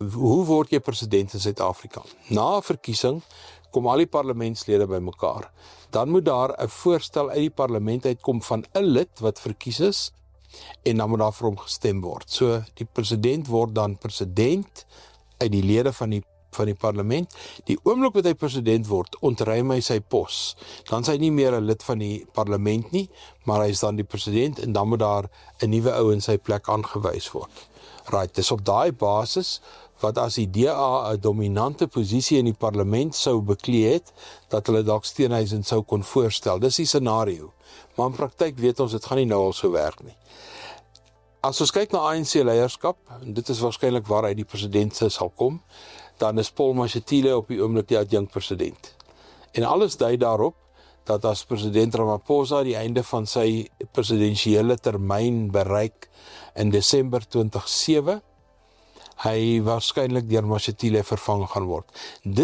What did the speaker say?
hoe word jy president in Suid-Afrika? Na 'n verkiesing kom al die parlementslede bymekaar. Dan moet daar 'n voorstel uit die parlement uitkom van 'n lid wat verkies is, en dan moet daar vir hom gestem word. So die president word dan president uit die lede van die parlement. Die oomblik wat hy president word, ontruim hy sy pos. Dan is hy nie meer 'n lid van die parlement nie, maar hy is dan die president en dan moet daar 'n nuwe ou in sy plek aangewys word. Right, dis op daai basis wat as die DA 'n dominante posisie in die parlement sou beklee het, dat hulle dalk Steenhuisen sou kon voorstel. Dis die scenario. Maar in praktyk weet ons, dit gaan nie nou al so werk nie. As ons kyk na ANC leierskap, en dit is waarskynlik waaruit die president sal kom, dan is Paul Mashatile op die oomblik die adjunkt president. En alles dui daarop, dat as president Ramaphosa die einde van sy presidensiële termyn bereik in Desember 2007, hy waarskynlik deur Mashatile vervang gaan word.